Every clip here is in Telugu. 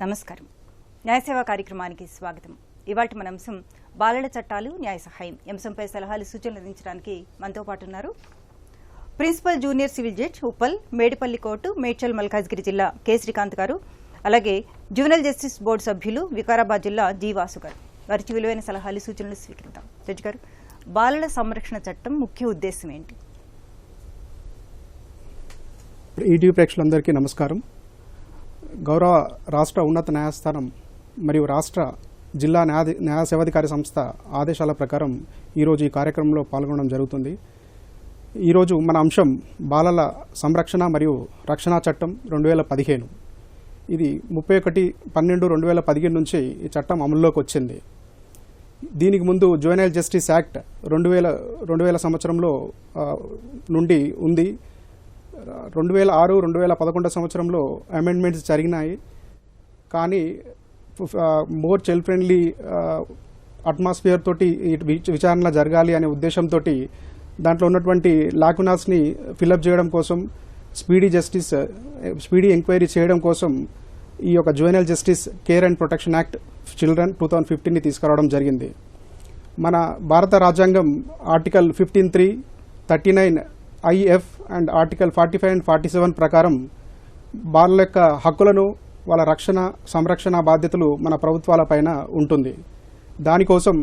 నమస్కారం. న్యాయసేవ కార్యక్రమానికి స్వాగతం. ఇవాళ మన అంశం బాలల చట్టాలు న్యాయ సహాయం. అంశంపై సలహాలు సూచనలు అందించడానికి మనతో పాటు ఉన్నారు principal junior civil judge Uppal Medipalli court Medchal Malkajgiri జిల్లా కె శ్రీకాంత్ గారు, అలాగే జువెనైల్ జస్టిస్ బోర్డు సభ్యులు వికారాబాద్ జిల్లా జి వాసు గారు. వారికి విలువైన సలహాలు సూచనలు స్వీకరిద్దాం. జడ్జి గారు, బాలల సంరక్షణ చట్టం ముఖ్య ఉద్దేశం ఏంటి? ఈటీవీ ప్రేక్షకులందరికీ నమస్కారం. గౌరవ రాష్ట్ర ఉన్నత న్యాయస్థానం మరియు రాష్ట్ర జిల్లా న్యాయ సేవాధికారి సంస్థ ఆదేశాల ప్రకారం ఈరోజు ఈ కార్యక్రమంలో పాల్గొనడం జరుగుతుంది. ఈరోజు మన అంశం బాలల సంరక్షణ మరియు రక్షణ చట్టం 2015. ఇది 31/12/2015 నుంచి ఈ చట్టం అమల్లోకి వచ్చింది. దీనికి ముందు జువెనైల్ జస్టిస్ యాక్ట్ 2000 సంవత్సరంలో నుండి ఉంది. 2006-2011 సంవత్సరంలో అమెండ్మెంట్స్ జరిగినాయి. కానీ మోర్ చైల్డ్ ఫ్రెండ్లీ అట్మాస్ఫియర్ తోటి విచారణ జరగాలి అనే ఉద్దేశంతో దాంట్లో ఉన్నటువంటి లాకునాస్ని ఫిలప్ చేయడం కోసం, స్పీడీ ఎంక్వైరీ చేయడం కోసం ఈ యొక్క juvenile justice care and protection act children 2015ని తీసుకురావడం జరిగింది. మన భారత రాజ్యాంగం article 15(3), 39 IF and article 45 and 47 ప్రకారం బాలల యొక్క హక్కులను, వాళ్ళ రక్షణ సంరక్షణ బాధ్యతలు మన ప్రభుత్వాలపైన ఉంటుంది. దానికోసం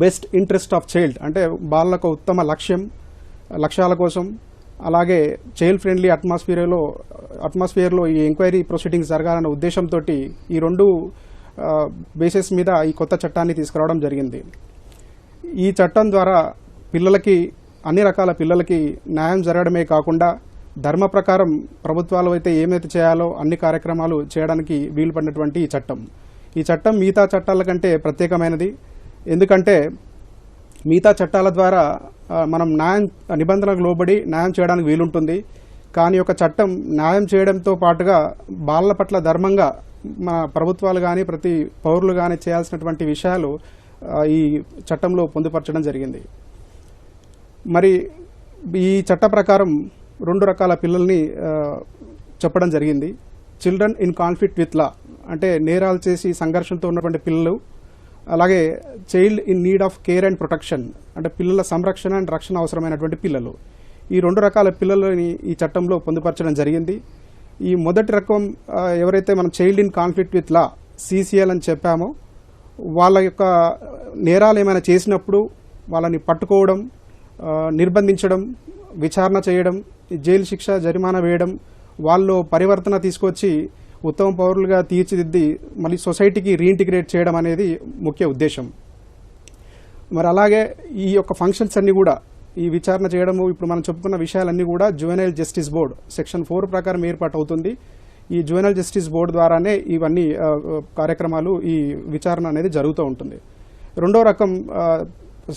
బెస్ట్ ఇంట్రెస్ట్ ఆఫ్ చైల్డ్ అంటే బాలలకు ఉత్తమ లక్ష్యాల కోసం, అలాగే చైల్డ్ ఫ్రెండ్లీ అట్మాస్ఫియర్లో ఈ ఎంక్వైరీ ప్రొసీడింగ్స్ జరగాలన్న ఉద్దేశంతో ఈ రెండు బేసిస్ మీద ఈ కొత్త చట్టాన్ని తీసుకురావడం జరిగింది. ఈ చట్టం ద్వారా అన్ని రకాల పిల్లలకి న్యాయం జరగడమే కాకుండా ధర్మ ప్రకారం ప్రభుత్వాలు అయితే ఏమైతే చేయాలో అన్ని కార్యక్రమాలు చేయడానికి వీలు పడినటువంటి ఈ చట్టం మిగతా చట్టాల కంటే ప్రత్యేకమైనది. ఎందుకంటే మిగతా చట్టాల ద్వారా మనం నిబంధనలకు లోబడి న్యాయం చేయడానికి వీలుంటుంది. కానీ ఒక చట్టం న్యాయం చేయడంతో పాటుగా బాలల పట్ల ధర్మంగా మన ప్రభుత్వాలు కానీ ప్రతి పౌరులు కానీ చేయాల్సినటువంటి విషయాలు ఈ చట్టంలో పొందుపరచడం జరిగింది. మరి ఈ చట్ట ప్రకారం 2 రకాల పిల్లల్ని చెప్పడం జరిగింది. Children in conflict with law అంటే నేరాలు చేసి సంఘర్షణతో ఉన్నటువంటి పిల్లలు, అలాగే child in need of care and protection అంటే పిల్లల సంరక్షణ అండ్ రక్షణ అవసరమైనటువంటి పిల్లలు. ఈ 2 రకాల పిల్లలని ఈ చట్టంలో పొందుపరచడం జరిగింది. ఈ మొదటి రకం ఎవరైతే మనం child in conflict with law CCL అని చెప్పామో, వాళ్ళ యొక్క నేరాలు ఏమైనా చేసినప్పుడు వాళ్ళని పట్టుకోవడం, నిర్బంధించడం, విచారణ చేయడం, జైలు శిక్ష, జరిమానా వేయడం, వాళ్ళు పరివర్తన తీసుకొచ్చి ఉత్తమ పౌరులుగా తీర్చిదిద్ది మళ్ళీ సొసైటీకి రీఇంటిగ్రేట్ చేయడం అనేది ముఖ్య ఉద్దేశం. మరి అలాగే ఈ యొక్క ఫంక్షన్స్ అన్ని కూడా ఈ విచారణ చేయడము, ఇప్పుడు మనం చెప్పుకున్న విషయాలన్నీ కూడా జువెనైల్ జస్టిస్ బోర్డు సెక్షన్ 4 ప్రకారం ఏర్పాటు అవుతుంది. ఈ జువెనైల్ జస్టిస్ బోర్డు ద్వారానే ఇవన్నీ కార్యక్రమాలు, ఈ విచారణ అనేది జరుగుతూ ఉంటుంది. రెండో రకం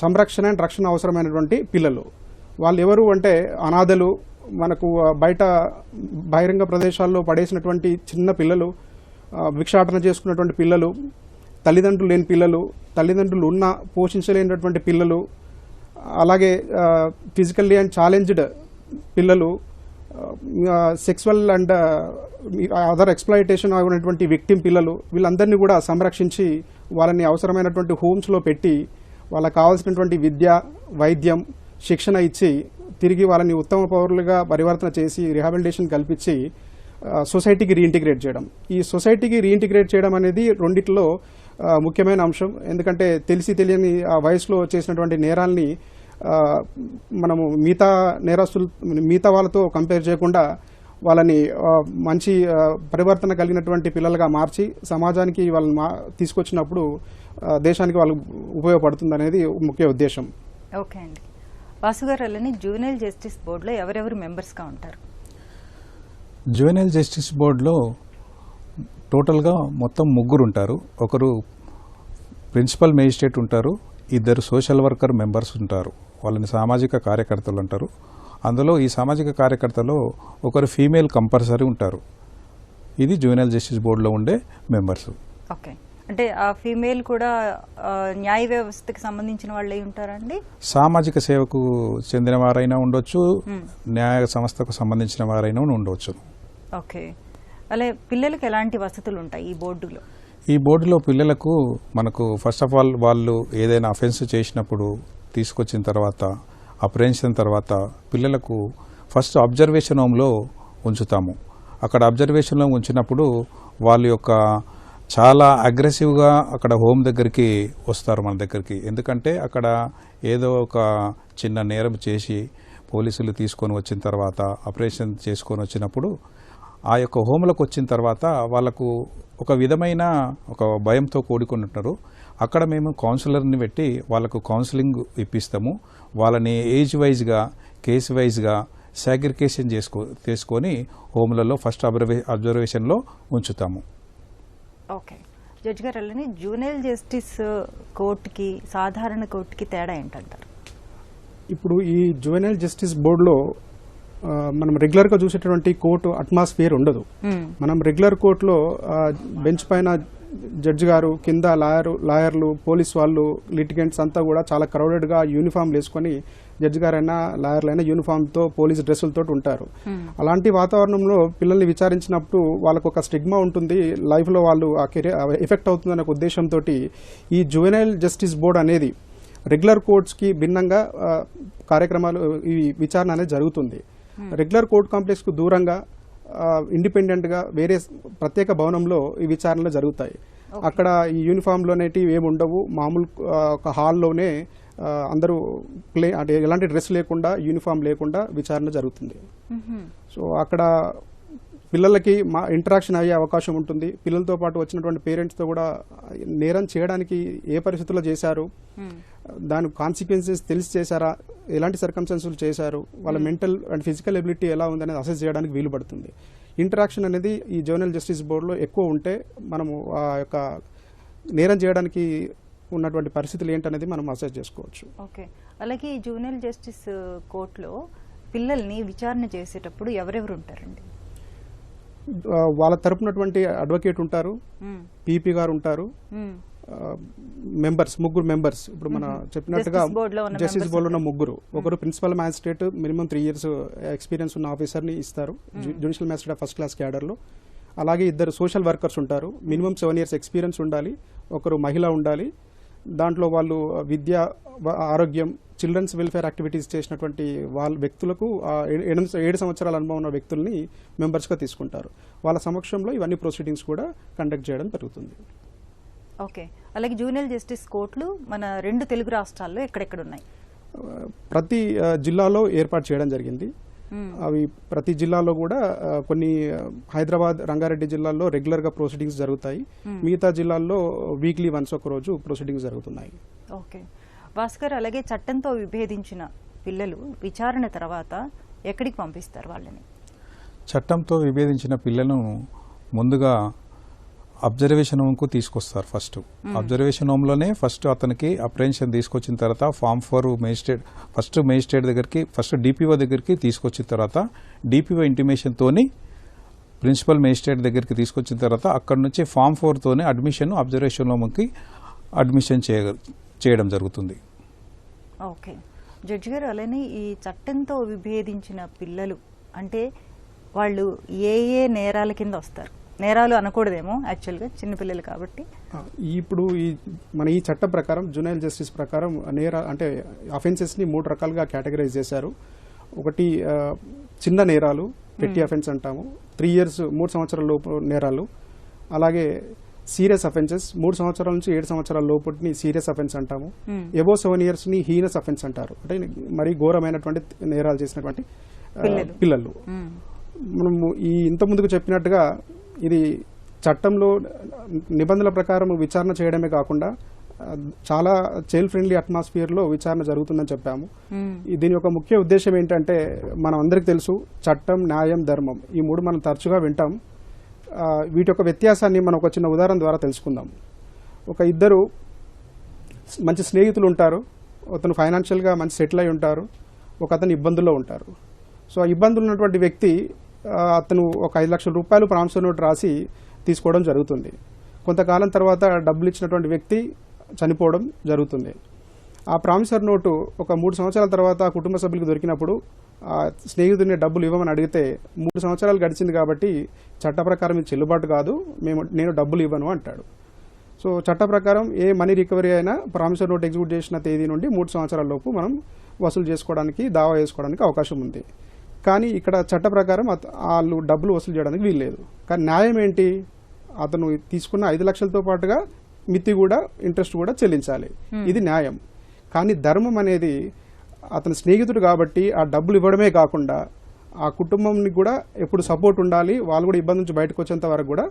సంరక్షణ అండ్ రక్షణ అవసరమైనటువంటి పిల్లలు. వాళ్ళు ఎవరు అంటే అనాథలు, మనకు బహిరంగ ప్రదేశాల్లో పడేసినటువంటి చిన్న పిల్లలు, భిక్షాటన చేసుకున్నటువంటి పిల్లలు, తల్లిదండ్రులు లేని పిల్లలు, తల్లిదండ్రులు ఉన్నా పోషించలేనటువంటి పిల్లలు, అలాగే ఫిజికల్లీ అండ్ ఛాలెంజ్డ్ పిల్లలు, సెక్సువల్ అండ్ అదర్ ఎక్స్ప్లాయిటేషన్ అయినటువంటి విక్టిమ్ పిల్లలు, వీళ్ళందరినీ కూడా సంరక్షించి వాళ్ళని అవసరమైనటువంటి హోమ్స్లో పెట్టి వాళ్ళకి కావాల్సినటువంటి విద్య, వైద్యం, శిక్షణ ఇచ్చి తిరిగి వాళ్ళని ఉత్తమ పౌరులుగా పరివర్తన చేసి రిహాబిలిటేషన్ కల్పించి సొసైటీకి రీఇంటిగ్రేట్ చేయడం. ఈ సొసైటీకి రీఇంటిగ్రేట్ చేయడం అనేది రెండిట్లో ముఖ్యమైన అంశం. ఎందుకంటే తెలిసి తెలియని ఆ వయసులో చేసినటువంటి నేరాల్ని మనము మిగతా వాళ్ళతో కంపేర్ చేయకుండా వాళ్ళని మంచి పరివర్తన కలిగినటువంటి పిల్లలుగా మార్చి సమాజానికి వాళ్ళని తీసుకొచ్చినప్పుడు దేశానికి వాళ్ళకు ఉపయోగపడుతుంది అనేది ముఖ్య ఉద్దేశం. ఓకే అండి. వాసుగారు, అలానే జువెనైల్ జస్టిస్ బోర్డులో ఎవరెవరు మెంబర్స్గా ఉంటారు? జువెనైల్ జస్టిస్ బోర్డులో టోటల్గా మొత్తం 3 ఉంటారు. ఒకరు ప్రిన్సిపల్ మేజిస్ట్రేట్ ఉంటారు, 2 సోషల్ వర్కర్ మెంబర్స్ ఉంటారు, వాళ్ళని సామాజిక కార్యకర్తలు అంటారు. అందులో ఈ సామాజిక కార్యకర్తలో ఒకరు ఫీమేల్ కంపల్సరీ ఉంటారు. ఇది జువెనైల్ జస్టిస్ బోర్డులో ఉండే మెంబర్స్. ఓకే, అంటే ఆ ఫీమేల్ కూడా న్యాయ వ్యవస్థకి సంబంధించిన వాళ్ళే ఉంటారండి? సామాజిక సేవకు చెందిన వారైనా ఉండొచ్చు, న్యాయ సంస్థకు సంబంధించిన వారైనా ఉండవచ్చు. ఓకే, అలా పిల్లలకు ఎలాంటి వసతులు ఉంటాయి ఈ బోర్డులో? ఈ బోర్డులో పిల్లలకు మనకు ఫస్ట్ ఆఫ్ ఆల్ వాళ్ళు ఏదైనా అఫెన్స్ చేసినప్పుడు తీసుకొచ్చిన తర్వాత అప్రహెన్షన్ తర్వాత పిల్లలకు ఫస్ట్ అబ్జర్వేషన్ హోమ్లో ఉంచుతాము. అక్కడ అబ్జర్వేషన్లో ఉంచినప్పుడు వాళ్ళ యొక్క చాలా అగ్రెసివ్గా అక్కడ హోమ్ దగ్గరికి వస్తారు మన దగ్గరికి. ఎందుకంటే అక్కడ ఏదో ఒక చిన్న నేరం చేసి పోలీసులు తీసుకొని వచ్చిన తర్వాత ఆపరేషన్ చేసుకొని వచ్చినప్పుడు ఆ యొక్క హోమ్లకు వచ్చిన తర్వాత వాళ్ళకు ఒక విధమైన ఒక భయంతో కూడుకుని ఉంటారు. అక్కడ మేము కౌన్సిలర్ని పెట్టి వాళ్ళకు కౌన్సిలింగ్ ఇప్పిస్తాము. వాళ్ళని ఏజ్ వైజ్గా కేసు వైజ్గా సాగ్రిగేషన్ చేసుకొని హోమ్లలో ఫస్ట్ అబ్జర్వేషన్లో ఉంచుతాము. ఓకే జడ్జి గారు, అలానే జూనియర్ జస్టిస్ కోర్టుకి సాధారణ కోర్టుకి తేడా ఏంటంటారు? ఇప్పుడు ఈ జువెనైల్ జస్టిస్ బోర్డులో మనం రెగ్యులర్గా చూసేటువంటి కోర్టు అట్మాస్ఫియర్ ఉండదు. మనం రెగ్యులర్ కోర్టులో బెంచ్ పైన జడ్జి గారు, కింద లాయర్లు, పోలీస్ వాళ్ళు, లిటిగెంట్స్ అంతా కూడా చాలా క్రౌడెడ్గా యూనిఫామ్లు వేసుకొని జడ్జి గారైనా లాయర్లైనా యూనిఫామ్తో పోలీస్ డ్రెస్సులతో ఉంటారు. అలాంటి వాతావరణంలో పిల్లల్ని విచారించినప్పుడు వాళ్ళకు ఒక స్టిగ్మా ఉంటుంది, లైఫ్లో వాళ్ళు ఆ కెరీర్ ఎఫెక్ట్ అవుతుందనే ఉద్దేశంతో ఈ జువెనైల్ జస్టిస్ బోర్డు అనేది రెగ్యులర్ కోర్ట్స్కి భిన్నంగా కార్యక్రమాలు ఈ విచారణ అనేది జరుగుతుంది. రెగ్యులర్ కోర్ట్ కాంప్లెక్స్కు దూరంగా ఇండిపెండెంట్గా వేరే ప్రత్యేక భవనంలో ఈ విచారణలు జరుగుతాయి. అక్కడ ఈ యూనిఫామ్లోనేటివి ఏమి ఉండవు, మామూలు ఒక హాల్లోనే అందరూ అంటే ఎలాంటి డ్రెస్ లేకుండా, యూనిఫామ్ లేకుండా విచారణ జరుగుతుంది. సో అక్కడ పిల్లలకి ఇంటరాక్షన్ అయ్యే అవకాశం ఉంటుంది. పిల్లలతో పాటు వచ్చినటువంటి పేరెంట్స్తో కూడా నేరం చేయడానికి ఏ పరిస్థితుల్లో చేశారు, దాని కాన్సిక్వెన్సెస్ తెలిసి చేశారా, ఎలాంటి సర్కమ్స్టాన్సెస్ చేశారు, వాళ్ళ మెంటల్ అండ్ ఫిజికల్ ఎబిలిటీ ఎలా ఉందనేది అసెస్ చేయడానికి వీలు పడుతుంది. ఇంటరాక్షన్ అనేది ఈ జువెనైల్ జస్టిస్ బోర్డులో ఎక్కువ ఉంటే మనము ఆ యొక్క నేరం చేయడానికి ఉన్నటువంటి పరిస్థితులు ఏంటనేది మనం అసెస్ చేసుకోవచ్చు. ఓకే, అలాగే ఈ జూనియర్ జస్టిస్ కోర్టులో పిల్లల్ని విచారణ చేసేటప్పుడు ఎవరెవరు ఉంటారండి? వాళ్ళ తరపునటువంటి అడ్వకేట్ ఉంటారు, పీపీ గారు ఉంటారు, ముగ్గురు మెంబర్స్. ఇప్పుడు మన చెప్పినట్టుగా జస్టిస్ బోర్డులో ఉన్న ముగ్గురు, ఒకరు principal magistrate, minimum 3 years experience ఉన్న ఆఫీసర్ని ఇస్తారు జ్యుడిషియల్ మ్యాజిస్ట్రేట్ ఫస్ట్ క్లాస్ క్యాడర్లో. అలాగే 2 సోషల్ వర్కర్స్ ఉంటారు, మినిమం 7 years ఎక్స్పీరియన్స్ ఉండాలి, ఒకరు మహిళ ఉండాలి. దాంట్లో వాళ్ళు విద్య, ఆరోగ్యం, చిల్డ్రన్స్ వెల్ఫేర్ యాక్టివిటీస్ చేసినటువంటి వాళ్ళ వ్యక్తులకు 7 సంవత్సరాల అనుభవం ఉన్న వ్యక్తుల్ని మెంబర్స్గా తీసుకుంటారు. వాళ్ళ సమక్షంలో ఇవన్నీ ప్రొసీడింగ్స్ కూడా కండక్ట్ చేయడం జరుగుతుంది. ఓకే, అలాగే జూనియర్ జస్టిస్ కోర్టులు మన 2 తెలుగు రాష్ట్రాల్లో ఎక్కడెక్కడ ఉన్నాయి? ప్రతి జిల్లాలో ఏర్పాటు చేయడం జరిగింది. అవి ప్రతి జిల్లాలో కూడా కొన్ని హైదరాబాద్, రంగారెడ్డి జిల్లాల్లో రెగ్యులర్గా ప్రొసీడింగ్స్ జరుగుతాయి. మిగతా జిల్లాల్లో వీక్లీ వన్స్ ఒక రోజు ప్రొసీడింగ్స్ జరుగుతున్నాయి. ఓకే భాస్కర్, అలాగే చట్టంతో విభేదించిన పిల్లలు విచారణ తర్వాత ఎక్కడికి పంపిస్తారు వాళ్ళని? చట్టంతో విభేదించిన పిల్లలను ముందుగా అబ్జర్వేషన్ హోమ్కు తీసుకొస్తారు. అబ్జర్వేషన్ హోమ్లోనే ఫస్ట్ అతనికి అప్రెన్షన్ తీసుకొచ్చిన తర్వాత ఫామ్ 4 మేజిస్ట్రేట్ దగ్గరికి, ఫస్ట్ డిపిఓ దగ్గరికి తీసుకొచ్చిన తర్వాత డిపిఓ ఇంటిమేషన్తోని ప్రిన్సిపల్ మేజిస్ట్రేట్ దగ్గరికి తీసుకొచ్చిన తర్వాత అక్కడ నుంచి ఫామ్ 4తోనే అబ్జర్వేషన్ హోమ్కి అడ్మిషన్ చేయడం జరుగుతుంది. ఓకే జడ్జి గారు, అలానే ఈ చట్టంతో విభేదించిన పిల్లలు అంటే వాళ్ళు ఏ నేరాల కింద వస్తారు? నేరాలు అనకూడదేమో యాక్చువల్గా, చిన్నపిల్లలు కాబట్టి. ఇప్పుడు ఈ చట్టం ప్రకారం, జువెనైల్ జస్టిస్ ప్రకారం అంటే అఫెన్సెస్ని 3 రకాలుగా కేటగరైజ్ చేశారు. ఒకటి చిన్న నేరాలు, పెట్టి అఫెన్స్ అంటాము, 3 సంవత్సరాల లోపు నేరాలు. అలాగే సీరియస్ అఫెన్సెస్, 3 సంవత్సరాల నుంచి 7 సంవత్సరాల లోపుని సీరియస్ అఫెన్స్ అంటాము. ఎబో 7 years ని హీనస్ అఫెన్స్ అంటారు, అంటే మరీ ఘోరమైనటువంటి నేరాలు చేసినటువంటి పిల్లలు. మనము ఇంత ముందుకు చెప్పినట్టుగా ఇది చట్టంలో నిబంధనల ప్రకారం విచారణ చేయడమే కాకుండా చాలా చైల్డ్ ఫ్రెండ్లీ అట్మాస్ఫియర్లో విచారణ జరుగుతుందని చెప్పాము. దీని యొక్క ముఖ్య ఉద్దేశం ఏంటంటే, మనం అందరికీ తెలుసు చట్టం, న్యాయం, ధర్మం, ఈ 3 మనం తరచుగా వింటాం. వీటి యొక్క వ్యత్యాసాన్ని మనం ఒక చిన్న ఉదాహరణ ద్వారా తెలుసుకుందాం. ఒక 2 మంచి స్నేహితులు ఉంటారు, అతను ఫైనాన్షియల్గా మంచి సెటిల్ అయి ఉంటారు, ఒక అతను ఇబ్బందుల్లో ఉంటారు. సో ఆ ఇబ్బందులు ఉన్నటువంటి వ్యక్తి అతను ఒక 5 లక్షల రూపాయలు ప్రామిసరీ నోట్ రాసి తీసుకోవడం జరుగుతుంది. కొంతకాలం తర్వాత డబ్బులు ఇచ్చినటువంటి వ్యక్తి చనిపోవడం జరుగుతుంది. ఆ ప్రామిసర్ నోటు ఒక 3 సంవత్సరాల తర్వాత కుటుంబ సభ్యులకు దొరికినప్పుడు ఆ స్నేహితుడిని డబ్బులు ఇవ్వమని అడిగితే 3 సంవత్సరాలు గడిచింది కాబట్టి చట్ట ప్రకారం ఇది చెల్లుబాటు కాదు, నేను డబ్బులు ఇవ్వను అంటాడు. సో చట్ట ప్రకారం ఏ మనీ రికవరీ అయినా ప్రామిసర్ నోట్ ఎగ్జిక్యూట్ చేసిన తేదీ నుండి 3 సంవత్సరాల లోపు మనం వసూలు చేసుకోవడానికి, దావా చేసుకోవడానికి అవకాశం ఉంది. కానీ ఇక్కడ చట్ట ప్రకారం వాళ్ళు డబ్బులు వసూలు చేయడానికి వీల్లేదు. కానీ న్యాయం ఏంటి? అతను తీసుకున్న 5 లక్షలతో పాటుగా మిత్తి కూడా, ఇంట్రెస్ట్ కూడా చెల్లించాలి. ఇది న్యాయం. కానీ ధర్మం అనేది అతని స్నేహితుడు కాబట్టి ఆ డబ్బులు ఇవ్వడమే కాకుండా ఆ కుటుంబంని కూడా ఎప్పుడు సపోర్ట్ ఉండాలి, వాళ్ళు కూడా ఇబ్బంది నుంచి బయటకు వచ్చేంత వరకు కూడా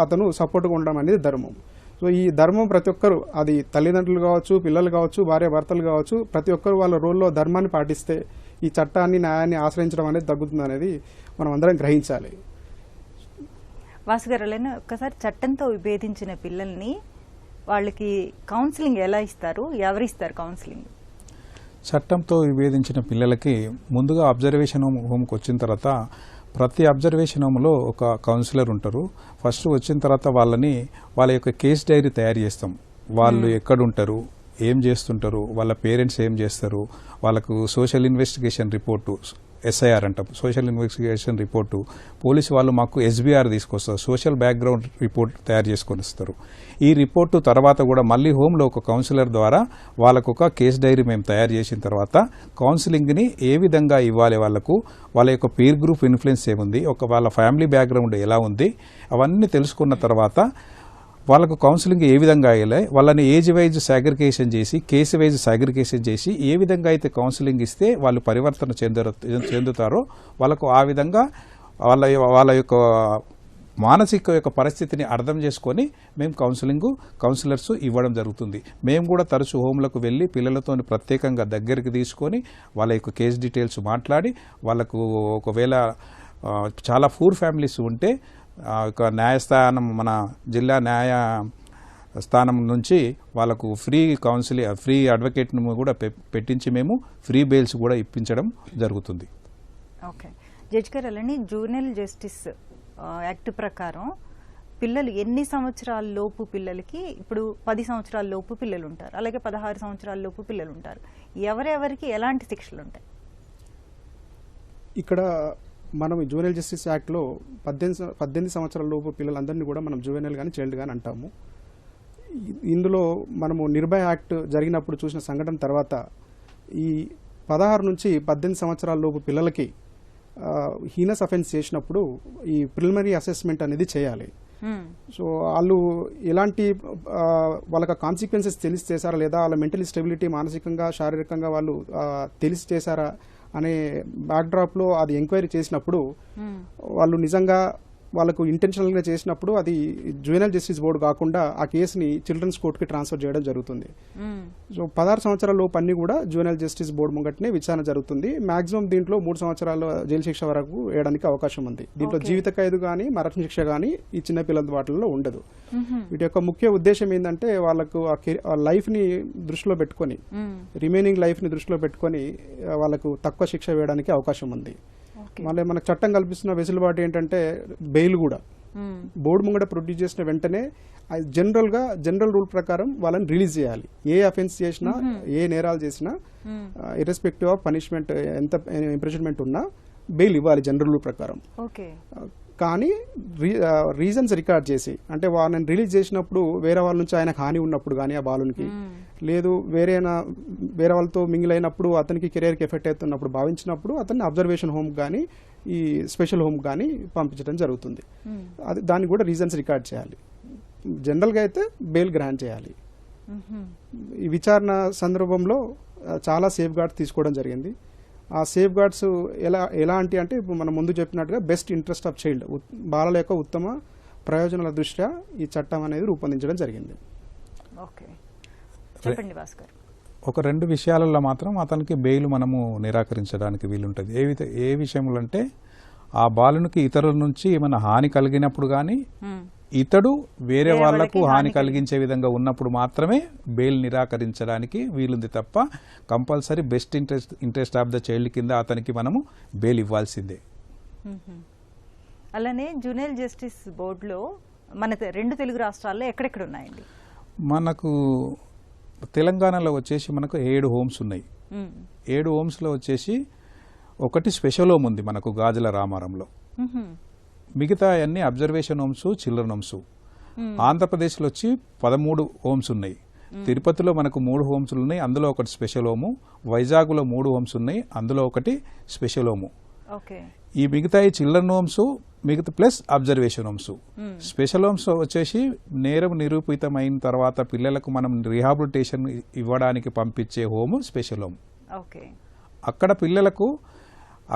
అతను సపోర్ట్గా ఉండడం అనేది ధర్మం. సో ఈ ధర్మం ప్రతి ఒక్కరు, అది తల్లిదండ్రులు కావచ్చు, పిల్లలు కావచ్చు, భార్య భర్తలు కావచ్చు, ప్రతి ఒక్కరు వాళ్ళ రోల్లో ధర్మాన్ని పాటిస్తే ఈ చట్టాన్ని, న్యాయాన్ని ఆశ్రయించడం అనేది తగ్గుతుంది అనేది మనం అందరం గ్రహించాలి. వాసుగారు, అలానే ఒక్కసారి చట్టంతో విభేదించిన పిల్లల్ని వాళ్ళకి కౌన్సిలింగ్ ఎలా ఇస్తారు, ఎవరిస్తారు కౌన్సిలింగ్? చట్టంతో విభేదించిన పిల్లలకి ముందుగా అబ్జర్వేషన్ హోమ్కి వచ్చిన తర్వాత ప్రతి అబ్జర్వేషన్ హోమ్లో ఒక కౌన్సిలర్ ఉంటారు. ఫస్ట్ వచ్చిన తర్వాత వాళ్ళ యొక్క కేస్ డైరీ తయారు చేస్తాం. వాళ్ళు ఎక్కడుంటారు, ఏం చేస్తుంటారు, వాళ్ళ పేరెంట్స్ ఏం చేస్తారు, వాళ్ళకు సోషల్ ఇన్వెస్టిగేషన్ రిపోర్టు, SIR అంటాం, సోషల్ ఇన్వెస్టిగేషన్ రిపోర్టు, పోలీసు వాళ్ళు మాకు SBR తీసుకొస్తారు, సోషల్ బ్యాక్గ్రౌండ్ రిపోర్ట్ తయారు చేసుకొని ఇస్తారు. ఈ రిపోర్టు తర్వాత కూడా మళ్ళీ హోంలో ఒక కౌన్సిలర్ ద్వారా వాళ్ళకు ఒక కేస్ డైరీ మేము తయారు చేసిన తర్వాత కౌన్సిలింగ్ని ఏ విధంగా ఇవ్వాలి, వాళ్ళ యొక్క పీర్ గ్రూప్ ఇన్ఫ్లుయెన్స్ ఏముంది, వాళ్ళ ఫ్యామిలీ బ్యాక్గ్రౌండ్ ఎలా ఉంది, అవన్నీ తెలుసుకున్న తర్వాత వాళ్ళకు కౌన్సిలింగ్ ఏ విధంగా అయ్యాలి, వాళ్ళని ఏజ్ వైజ్ సాగ్రిగేషన్ చేసి, కేసు వైజ్ సాగ్రిగేషన్ చేసి ఏ విధంగా అయితే కౌన్సిలింగ్ ఇస్తే వాళ్ళు పరివర్తన చెందుతారో వాళ్ళకు ఆ విధంగా వాళ్ళ యొక్క మానసిక యొక్క పరిస్థితిని అర్థం చేసుకొని మేము కౌన్సిలర్స్ ఇవ్వడం జరుగుతుంది. మేము కూడా తరచూ హోంలకు వెళ్ళి పిల్లలతో ప్రత్యేకంగా దగ్గరికి తీసుకొని వాళ్ళ యొక్క కేసు డీటెయిల్స్ మాట్లాడి, వాళ్ళకు ఒకవేళ చాలా పూర్ ఫ్యామిలీస్ ఉంటే ఒక న్యాయస్థానం, మన జిల్లా న్యాయ స్థానం నుంచి వాళ్ళకు ఫ్రీ అడ్వకేట్ను కూడా పెట్టించి మేము ఫ్రీ బెయిల్స్ కూడా ఇప్పించడం జరుగుతుంది. ఓకే జడ్జి గారు, అలానే జూనియర్ జస్టిస్ యాక్ట్ ప్రకారం పిల్లలు ఎన్ని సంవత్సరాల లోపు పిల్లలకి, ఇప్పుడు 10 సంవత్సరాల లోపు పిల్లలు ఉంటారు, అలాగే 16 సంవత్సరాల లోపు పిల్లలు ఉంటారు, ఎవరెవరికి ఎలాంటి శిక్షలు ఉంటాయి? ఇక్కడ మనం జూనియర్ జస్టిస్ యాక్ట్లో 18 సంవత్సరాల లోపు పిల్లలందరినీ కూడా మనం జువెనైల్ కానీ చైల్డ్ కానీ అంటాము. ఇందులో మనము నిర్భయ యాక్ట్ జరిగినప్పుడు చూసిన సంఘటన తర్వాత ఈ 16 నుంచి 18 సంవత్సరాల లోపు పిల్లలకి హీనస్ అఫెన్స్ చేసినప్పుడు ఈ ప్రిలిమినరీ అసెస్మెంట్ అనేది చేయాలి. సో వాళ్ళు ఎలాంటి వాళ్ళకి కాన్సిక్వెన్సెస్ తెలిసి చేశారా లేదా, వాళ్ళ మెంటల్ స్టెబిలిటీ, మానసికంగా శారీరకంగా వాళ్ళు తెలిసి చేశారా అనే బ్యాక్డ్రాప్లో అది ఎంక్వైరీ చేసినప్పుడు వాళ్ళు నిజంగా వాళ్ళకు ఇంటెన్షనల్గా చేసినప్పుడు అది జువెనైల్ జస్టిస్ బోర్డు కాకుండా ఆ కేసుని చిల్డ్రన్స్ కోర్టుకి ట్రాన్స్ఫర్ చేయడం జరుగుతుంది. సో 16 సంవత్సరాల లోపు అన్ని కూడా జువెనైల్ జస్టిస్ బోర్డు ముంగటనే విచారణ జరుగుతుంది. మాక్సిమం దీంట్లో 3 సంవత్సరాల జైలు శిక్ష వరకు వేయడానికి అవకాశం ఉంది. దీంట్లో జీవిత ఖైదు కానీ మరణ శిక్ష కానీ ఈ చిన్న పిల్లల వాటిల్లో ఉండదు. వీటి యొక్క ముఖ్య ఉద్దేశం ఏంటంటే వాళ్ళకు ఆ లైఫ్ ని దృష్టిలో పెట్టుకొని, రిమైనింగ్ లైఫ్ ని దృష్టిలో పెట్టుకొని వాళ్ళకు తక్కువ శిక్ష వేయడానికి అవకాశం ఉంది. మళ్ళీ మనకు చట్టం కల్పిస్తున్న వెసులుబాటు ఏంటంటే బెయిల్ కూడా బోర్డు ముంగట ప్రొడ్యూస్ చేసిన వెంటనే జనరల్ రూల్ ప్రకారం వాళ్ళని రిలీజ్ చేయాలి. ఏ అఫెన్స్ చేసినా, ఏ నేరాలు చేసినా, ఇర్రెస్పెక్టివ్ ఆఫ్ పనిష్మెంట్, ఎంత ఇంప్రిజన్మెంట్ ఉన్నా బెయిల్ ఇవ్వాలి జనరల్ రూల్ ప్రకారం. కానీ రీజన్స్ రికార్డ్ చేసి, అంటే వాళ్ళని రిలీజ్ చేసినప్పుడు వేరే వాళ్ళ నుంచి ఆయనకు హాని ఉన్నప్పుడు కానీ ఆ బాలునికి, లేదు వేరే వాళ్ళతో మింగిల్ అయినప్పుడు అతనికి కెరీర్కి ఎఫెక్ట్ అవుతున్నప్పుడు భావించినప్పుడు అతన్ని అబ్జర్వేషన్ హోమ్ కానీ ఈ స్పెషల్ హోమ్ కానీ పంపించడం జరుగుతుంది. అది దానికి కూడా రీజన్స్ రికార్డ్ చేయాలి. జనరల్గా అయితే బెయిల్ గ్రాంట్ చేయాలి. ఈ విచారణ సందర్భంలో చాలా సేఫ్ గార్డ్స్ తీసుకోవడం జరిగింది. ఆ సేఫ్ గార్డ్స్ ఎలాంటి అంటే ఇప్పుడు మనం ముందు చెప్పినట్టుగా బెస్ట్ ఇంట్రెస్ట్ ఆఫ్ చైల్డ్, బాలల యొక్క ఉత్తమ ప్రయోజనాల దృష్ట్యా ఈ చట్టం అనేది రూపొందించడం జరిగింది. ఒక 2 విషయాలలో మాత్రం అతనికి బెయిల్ మనము నిరాకరించడానికి వీలుంటుంది. ఏ విషయంలో అంటే ఆ బాలునికి ఇతరుల నుంచి ఏమైనా హాని కలిగినప్పుడు కానీ, ఇతడు వేరే వాళ్లకు హాని కలిగించే విధంగా ఉన్నప్పుడు మాత్రమే బెయిల్ నిరాకరించడానికి వీలుంది తప్ప compulsory best interest of the child కింద అతనికి మనము బెయిల్ ఇవ్వాల్సిందే. అలానే జూనియర్ జస్టిస్ బోర్డులో మన 2 తెలుగు రాష్ట్రాల్లో ఎక్కడెక్కడ ఉన్నాయండి? మనకు తెలంగాణలో వచ్చేసి మనకు 7 హోమ్స్ ఉన్నాయి. మ్మ్. 7 హోమ్స్లో వచ్చేసి ఒకటి స్పెషల్ హోమ్ ఉంది మనకు గాజుల రామారంలో. మ్మ్. మిగతా అన్ని అబ్జర్వేషన్ హోమ్స్, చిల్డ్రన్ హోమ్స్. ఆంధ్రప్రదేశ్లో వచ్చి 13 హోమ్స్ ఉన్నాయి. తిరుపతిలో మనకు 3 హోమ్స్ ఉన్నాయి, అందులో ఒకటి స్పెషల్ హోము. వైజాగ్లో 3 హోమ్స్ ఉన్నాయి, అందులో ఒకటి స్పెషల్ హోము. ఓకే. ఈ మిగతా చిల్డ్రన్ హోమ్స్ మిగతా plus observation homes. Special homes వచ్చేసి నేరం నిరూపితమైన తర్వాత పిల్లలకు మనం రీహాబిలిటేషన్ ఇవ్వడానికి పంపించే హోమ్ స్పెషల్ హోమ్. ఓకే. అక్కడ పిల్లలకు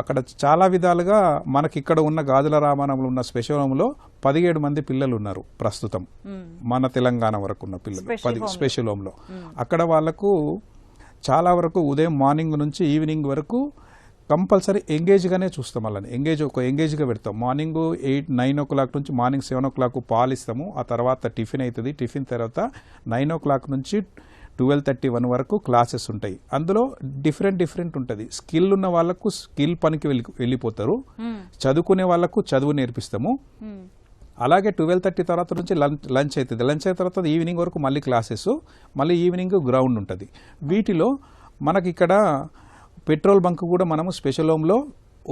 అక్కడ చాలా విధాలుగా మనకి ఇక్కడ ఉన్న గాజుల రామానంలో ఉన్న స్పెషల్ హోమ్లో 17 మంది పిల్లలు ఉన్నారు ప్రస్తుతం. మన తెలంగాణ వరకు ఉన్న పిల్లలు స్పెషల్ హోమ్లో. అక్కడ వాళ్లకు చాలా వరకు ఉదయం మార్నింగ్ నుంచి ఈవినింగ్ వరకు కంపల్సరీ ఎంగేజ్గానే చూస్తాం. వాళ్ళని ఎంగేజ్గా పెడతాం. మార్నింగ్ 8-9 ఓ క్లాక్ నుంచి మార్నింగ్ 7 ఓ క్లాక్ పాలు ఇస్తాము. ఆ తర్వాత టిఫిన్ అవుతుంది. టిఫిన్ తర్వాత 9 ఓ క్లాక్ నుంచి 12:31 వరకు క్లాసెస్ ఉంటాయి. అందులో డిఫరెంట్ ఉంటుంది. స్కిల్ ఉన్న వాళ్ళకు స్కిల్ పనికి వెళ్ళిపోతారు, చదువుకునే వాళ్ళకు చదువు నేర్పిస్తాము. అలాగే 12:30 తర్వాత నుంచి లంచ్ అవుతుంది. లంచ్ అయిన తర్వాత ఈవినింగ్ వరకు మళ్ళీ క్లాసెస్, మళ్ళీ ఈవినింగ్ గ్రౌండ్ ఉంటుంది. వీటిలో మనకి ఇక్కడ పెట్రోల్ బంక్ కూడా మనము స్పెషల్ హోమ్లో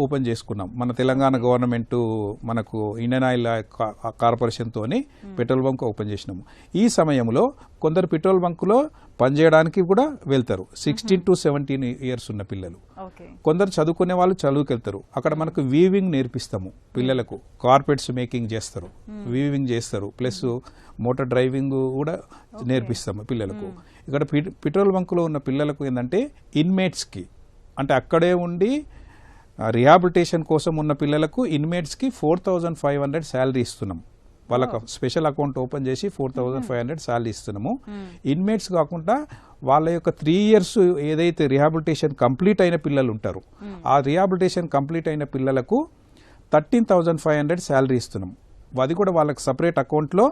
ఓపెన్ చేసుకున్నాం. మన తెలంగాణ గవర్నమెంట్ మనకు ఇండియన్ ఆయిల్ కార్పొరేషన్తో పెట్రోల్ బంక్ ఓపెన్ చేసినాము. ఈ సమయంలో కొందరు పెట్రోల్ బంకులో పనిచేయడానికి కూడా వెళ్తారు. 16 to 17 ఇయర్స్ ఉన్న పిల్లలు. కొందరు చదువుకునే వాళ్ళు చదువుకు వెళ్తారు. అక్కడ మనకు వీవింగ్ నేర్పిస్తాము పిల్లలకు. కార్పెట్స్ మేకింగ్ చేస్తారు, వీవింగ్ చేస్తారు, ప్లస్ మోటార్ డ్రైవింగ్ కూడా నేర్పిస్తాము పిల్లలకు. ఇక్కడ పెట్రోల్ బంకులో ఉన్న పిల్లలకు ఏంటంటే ఇన్మేట్స్కి అంటే అక్కడే ఉండి రిహాబిలిటేషన్ కోసం ఉన్న పిల్లలకు ఇన్మేట్స్కి 4,500 శాలరీ ఇస్తున్నాం. వాళ్ళకు స్పెషల్ అకౌంట్ ఓపెన్ చేసి 4,500 శాలరీ ఇస్తున్నాము. ఇన్మేట్స్ కాకుండా వాళ్ళ యొక్క 3 years ఏదైతే రిహాబిలిటేషన్ కంప్లీట్ అయిన పిల్లలు ఉంటారు, ఆ రిహాబిలిటేషన్ కంప్లీట్ అయిన పిల్లలకు 13,500 శాలరీ ఇస్తున్నాం. అది కూడా వాళ్ళకి సపరేట్ అకౌంట్లో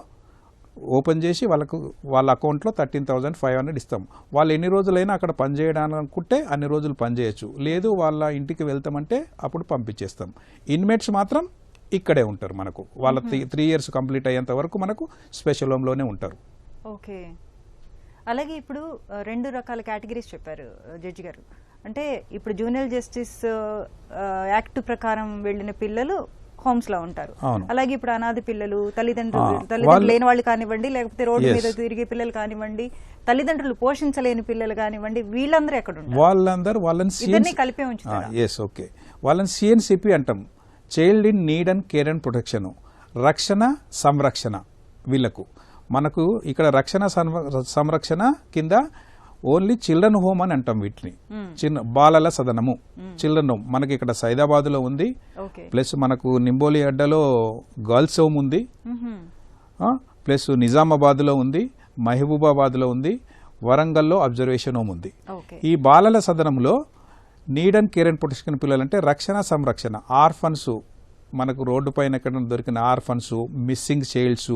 ఓపెన్ చేసి వాళ్ళ అకౌంట్లో 13,500 ఇస్తాం. వాళ్ళు ఎన్ని రోజులైనా అక్కడ పనిచేయడానికి అనుకుంటే అన్ని రోజులు పనిచేయచ్చు, లేదు వాళ్ళ ఇంటికి వెళ్తామంటే అప్పుడు పంపించేస్తాం. ఇన్మేట్స్ మాత్రం ఇక్కడే ఉంటారు. మనకు వాళ్ళ 3 years కంప్లీట్ అయ్యేంత వరకు మనకు స్పెషల్ హోమ్లోనే ఉంటారు. ఓకే. అలాగే ఇప్పుడు 2 రకాల కేటగిరీస్ చెప్పారు జడ్జి గారు. అంటే ఇప్పుడు జూనియర్ జస్టిస్ యాక్ట్ ప్రకారం వెళ్ళిన పిల్లలు హోమ్స్ లో ఉంటారు. అలాగే ఇప్పుడు అనాథ పిల్లలు, తల్లిదండ్రులు లేని వాళ్ళు కానివ్వండి, లేకపోతే రోడ్డు మీద తిరిగే పిల్లలు కానివ్వండి, తల్లిదండ్రులు పోషించలేని పిల్లలు కానివ్వండి, వీళ్ళందరూ ఎక్కడ ఉంటారు? వాళ్ళని కలిపే ఉంచుతారు. ఓకే. వాళ్ళని సిఎన్సిపి అంటాం, child in need and care and protection, రక్షణ సంరక్షణ. వీళ్లకు మనకు ఇక్కడ రక్షణ సంరక్షణ కింద ఓన్లీ చిల్డ్రన్ హోమ్ అని అంటాం వీటిని. చిన్న బాలల సదనము, చిల్డ్రన్ హోమ్ మనకి ఇక్కడ సైదాబాద్ లో ఉంది, ప్లస్ మనకు నింబోలి అడ్డలో గర్ల్స్ హోమ్ ఉంది, ప్లస్ నిజామాబాద్ లో ఉంది, మహబూబాబాద్ లో ఉంది, వరంగల్లో అబ్జర్వేషన్ హోమ్ ఉంది. ఈ బాలల సదనంలో need and care and protection పిల్లలంటే రక్షణ సంరక్షణ, ఆర్ఫన్స్, మనకు రోడ్డు పైన ఎక్కడ దొరికిన ఆర్ఫన్స్, మిస్సింగ్ చైల్డ్స్,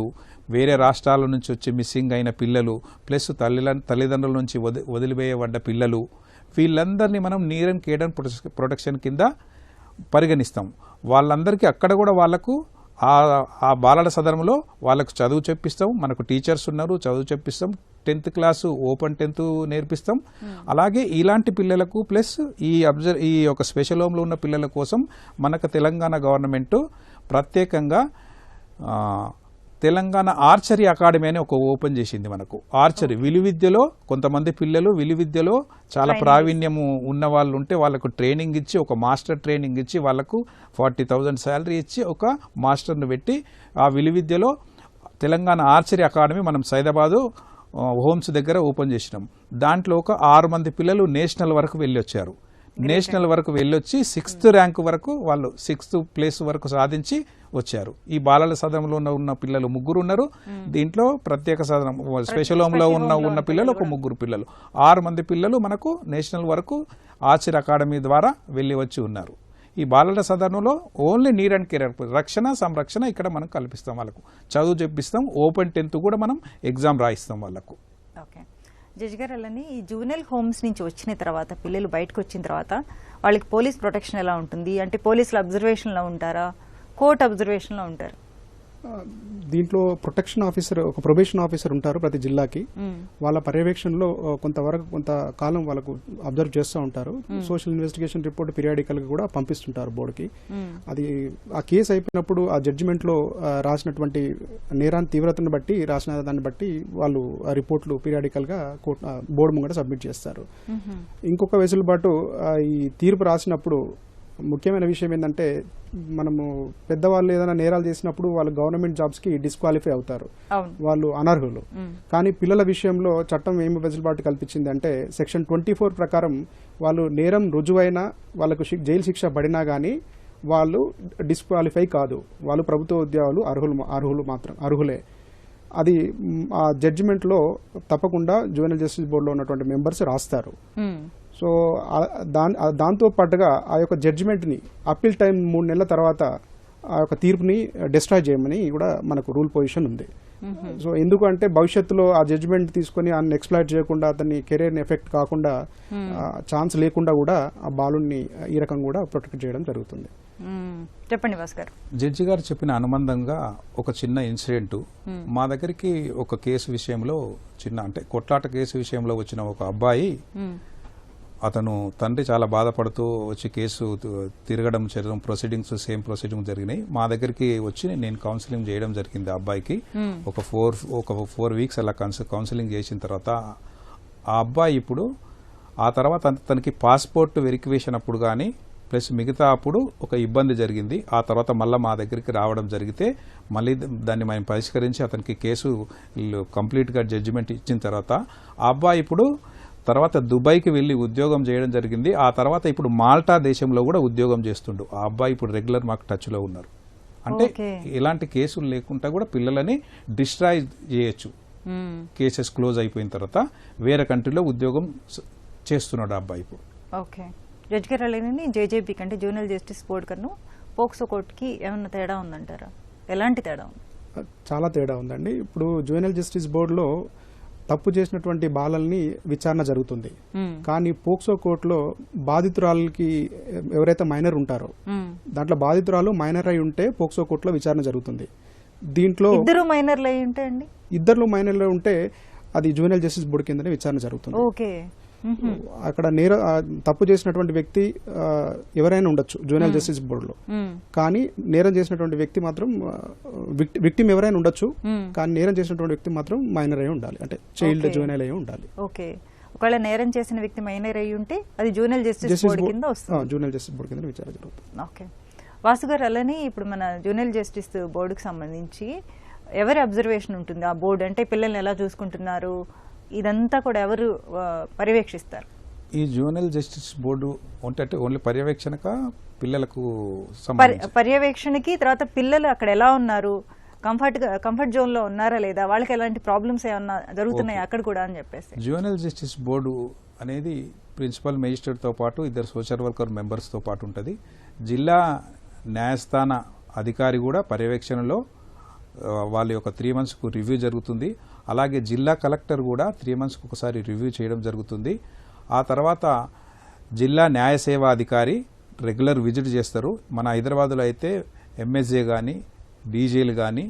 వేరే రాష్ట్రాల నుంచి వచ్చి మిస్సింగ్ అయిన పిల్లలు, ప్లస్ తల్లిదండ్రుల నుంచి వదిలివేయబడ్డ పిల్లలు, వీళ్ళందరినీ మనం need and care and protection కింద పరిగణిస్తాం. వాళ్ళందరికీ అక్కడ కూడా వాళ్లకు ఆ బాలల సదనంలో వాళ్ళకు చదువు చెప్పిస్తాం. మనకు టీచర్స్ ఉన్నారు, చదువు చెప్పిస్తాం. 10th class open 10th నేర్పిస్తాం. అలాగే ఇలాంటి పిల్లలకు ప్లస్ ఈ యొక్క స్పెషల్ హోమ్లో ఉన్న పిల్లల కోసం మనకు తెలంగాణ గవర్నమెంట్ ప్రత్యేకంగా తెలంగాణ ఆర్చరీ అకాడమీ అని ఒక ఓపెన్ చేసింది. మనకు ఆర్చరీ విలువిద్యలో కొంతమంది పిల్లలు విలువిద్యలో చాలా ప్రావీణ్యము ఉన్న వాళ్ళు ఉంటే వాళ్ళకు ట్రైనింగ్ ఇచ్చి, ఒక మాస్టర్ ట్రైనింగ్ ఇచ్చి, వాళ్ళకు 40,000 శాలరీ ఇచ్చి ఒక మాస్టర్ను పెట్టి ఆ విలువిద్యలో తెలంగాణ ఆర్చరీ అకాడమీ మనం సైదాబాదు హోమ్స్ దగ్గర ఓపెన్ చేసినాం. దాంట్లో ఒక 6 మంది పిల్లలు నేషనల్ వరకు వెళ్ళొచ్చారు. నేషనల్ వరకు వెళ్ళొచ్చి 6th ర్యాంక్ వరకు వాళ్ళు 6th ప్లేస్ వరకు సాధించి వచ్చారు. ఈ బాలల సదనంలో ఉన్న పిల్లలు 3 ఉన్నారు. దీంట్లో ప్రత్యేక సదనం స్పెషల్ హోమ్ లో ఉన్న పిల్లలు ఒక 3 పిల్లలు, 6 మంది పిల్లలు మనకు నేషనల్ వరకు ఆర్చరీ అకాడమీ ద్వారా వెళ్ళి వచ్చి ఉన్నారు. ఈ బాలల సదనంలో ఓన్లీ నీడ్ అండ్ కేర్, రక్షణ సంరక్షణ ఇక్కడ మనం కల్పిస్తాం. వాళ్ళకు చదువు చెప్పిస్తాం. ఓపెన్ 10th కూడా మనం ఎగ్జామ్ రాయిస్తాం వాళ్ళకు. ఓకే జడ్జి గారు, అలానే ఈ జూనియర్ హోమ్స్ నుంచి వచ్చిన తర్వాత పిల్లలు బయటకు వచ్చిన తర్వాత వాళ్ళకి పోలీస్ ప్రొటెక్షన్ ఎలా ఉంటుంది? అంటే పోలీసులు అబ్జర్వేషన్లో ఉంటారా, కోర్ట్ అబ్జర్వేషన్లో ఉంటారు? దీంట్లో ప్రొటెక్షన్ ఆఫీసర్, ఒక ప్రొబేషన్ ఆఫీసర్ ఉంటారు ప్రతి జిల్లాకి. వాళ్ళ పర్యవేక్షణలో కొంత కాలం వాళ్ళకు అబ్జర్వ్ చేస్తూ ఉంటారు. సోషల్ ఇన్వెస్టిగేషన్ రిపోర్ట్ పీరియాడికల్ గా కూడా పంపిస్తుంటారు బోర్డుకి. అది ఆ కేసు అయిపోయినప్పుడు ఆ జడ్జిమెంట్ లో రాసినటువంటి నేరాన్ని తీవ్రతను బట్టి, రాసిన దాన్ని బట్టి వాళ్ళు ఆ రిపోర్ట్లు పీరియాడికల్ గా బోర్డు ముంగట సబ్మిట్ చేస్తారు. ఇంకొక వెసులుబాటు ఈ తీర్పు రాసినప్పుడు ముఖ్యమైన విషయం ఏంటంటే, మనము పెద్దవాళ్ళు ఏదైనా నేరాలు చేసినప్పుడు వాళ్ళు గవర్నమెంట్ జాబ్స్ కి డిస్క్వాలిఫై అవుతారు, వాళ్ళు అనర్హులు. కానీ పిల్లల విషయంలో చట్టం ఏమి వెసులుబాటు కల్పించింది అంటే, సెక్షన్ 24 ప్రకారం వాళ్ళు నేరం రుజువైనా, వాళ్ళకు జైలు శిక్ష పడినా గానీ వాళ్ళు డిస్క్వాలిఫై కాదు. వాళ్ళు ప్రభుత్వ ఉద్యోగాలు అర్హులే. అది ఆ జడ్జిమెంట్ లో తప్పకుండా జువెనైల్ జస్టిస్ బోర్డులో ఉన్నటువంటి మెంబర్స్ రాస్తారు. సో దాంతో పాటుగా ఆ యొక్క జడ్జిమెంట్ ని అప్పీల్ టైం 3 నెలల తర్వాత ఆ యొక్క తీర్పుని డిస్ట్రాయ్ చేయమని కూడా మనకు రూల్ పొజిషన్ ఉంది. సో ఎందుకంటే భవిష్యత్తులో ఆ జడ్జిమెంట్ తీసుకుని ఆయన ఎక్స్ప్లాయిట్ చేయకుండా, అతని కెరీర్ ని ఎఫెక్ట్ కాకుండా, ఛాన్స్ లేకుండా కూడా ఆ బాలుని ఈ రకంగా కూడా ప్రొటెక్ట్ చేయడం జరుగుతుంది. చెప్పండి భాస్కర్. జడ్జి గారు చెప్పిన అనుబంధంగా ఒక చిన్న ఇన్సిడెంట్ మా దగ్గరికి ఒక కేసు విషయంలో, అంటే కొట్లాట కేసు విషయంలో వచ్చిన ఒక అబ్బాయి, అతను తండ్రి చాలా బాధపడుతూ వచ్చి కేసు తిరగడం చేయడం, సేమ్ ప్రొసీడింగ్ జరిగినాయి. మా దగ్గరికి వచ్చి నేను కౌన్సిలింగ్ చేయడం జరిగింది. ఆ అబ్బాయికి ఒక 4 వీక్స్ అలా కౌన్సిలింగ్ చేసిన తర్వాత ఆ అబ్బాయి ఇప్పుడు ఆ తర్వాత తనకి పాస్పోర్ట్ వెరిఫికేషన్ అప్పుడు కానీ ప్లస్ మిగతా అప్పుడు ఒక ఇబ్బంది జరిగింది. ఆ తర్వాత మళ్ళీ మా దగ్గరికి రావడం జరిగితే మళ్ళీ దాన్ని మేము పరిష్కరించి అతనికి కేసు కంప్లీట్గా జడ్జిమెంట్ ఇచ్చిన తర్వాత ఆ అబ్బాయి ఇప్పుడు తర్వాత దుబాయ్కి వెళ్లి ఉద్యోగం చేయడం జరిగింది. ఆ తర్వాత ఇప్పుడు మాల్టా దేశంలో కూడా ఉద్యోగం చేస్తుండు. ఆ అబ్బాయి ఇప్పుడు రెగ్యులర్ మాకు టచ్ లో ఉన్నారు. అంటే ఇలాంటి కేసులు లేకుండా కూడా పిల్లలని డిస్ట్రాయ్ చేయొచ్చు. కేసెస్ క్లోజ్ అయిపోయిన తర్వాత వేరే కంట్రీలో ఉద్యోగం చేస్తున్నాడు ఆ అబ్బాయి ఇప్పుడు. ఓకే, జడ్జి గారు అలానే జేజేబీ అంటే జూనియర్ జస్టిస్ బోర్డు కన్నా పోక్సో కోర్టుకి ఏమన్నా తేడా ఉందంటారా? ఎలాంటి తేడా ఉంది? చాలా తేడా ఉందండి. ఇప్పుడు జూనియర్ జస్టిస్ బోర్డులో తప్పు చేసినటువంటి బాలల్ని విచారణ జరుగుతుంది. కానీ పోక్సో కోర్టులో బాధితురాలకి ఎవరైతే మైనర్ ఉంటారో, దాంట్లో బాధితురాలు మైనర్ అయి ఉంటే పోక్సో కోర్టులో విచారణ జరుగుతుంది. దీంట్లో ఇద్దరు మైనర్లు అయి ఉంటే అండి, ఇద్దరు మైనర్లు ఉంటే అది జూనియర్ జస్టిస్ బోర్డు కిందనే విచారణ జరుగుతుంది. ఓకే, అక్కడ తప్పు చేసినటువంటి వ్యక్తి ఎవరైనా ఉండొచ్చు జూనియర్ జస్టిస్ బోర్డులో. కానీ నేరం చేసినటువంటి వ్యక్తి మాత్రం విక్టిమ్ ఎవరైనా ఉండొచ్చు, కానీ నేరం చేసినటువంటి వ్యక్తి మాత్రం మైనర్ అయి ఉండాలి, అంటే చైల్డ్ జూనియర్ అయి ఉండాలి. ఓకే, ఒకవేళ నేరం చేసిన వ్యక్తి మైనర్ అయి ఉంటే అది జూనియర్ జస్టిస్ బోర్డు కింద వస్తుంది. జూనియర్ జస్టిస్ బోర్డు కింద విచారణ జరుగుతుంది. ఓకే, వాసు గారు అలానే ఇప్పుడు మన జూనియర్ జస్టిస్ బోర్డుకి సంబంధించి ఎవరి అబ్జర్వేషన్ ఉంటుంది? ఆ బోర్డు అంటే పిల్లల్ని ఎలా చూసుకుంటున్నారు, ఇదంతా కూడా ఎవరు పర్యవేక్షిస్తారు? ఈ జూనియర్ జస్టిస్ బోర్డు అంటే ఓన్లీ పర్యవేక్షణక పిల్లలకు పర్యవేక్షణకి, తర్వాత పిల్లలు అక్కడ ఎలా ఉన్నారు, కంఫర్ట్ జోన్ లో ఉన్నారా లేదా, వాళ్ళకి ఎలాంటి ప్రాబ్లమ్స్ ఏమన్నా జరుగుతున్నాయి అక్కడ కూడా అని చెప్పేసి. జూనియర్ జస్టిస్ బోర్డు అనేది ప్రిన్సిపల్ మేజిస్ట్రేట్ తో పాటు 2 సోషల్ వర్కర్ మెంబర్స్ తో పాటు ఉంటుంది. జిల్లా న్యాయస్థాన అధికారి కూడా పర్యవేక్షణలో వాళ్ళ యొక్క 3 months రివ్యూ జరుగుతుంది. అలాగే జిల్లా కలెక్టర్ కూడా 3 months ఒకసారి రివ్యూ చేయడం జరుగుతుంది. ఆ తర్వాత జిల్లా న్యాయ సేవా అధికారి రెగ్యులర్ విజిట్ చేస్తారు. మన హైదరాబాద్లో అయితే ఎంఎస్జే కానీ డీజేలు కానీ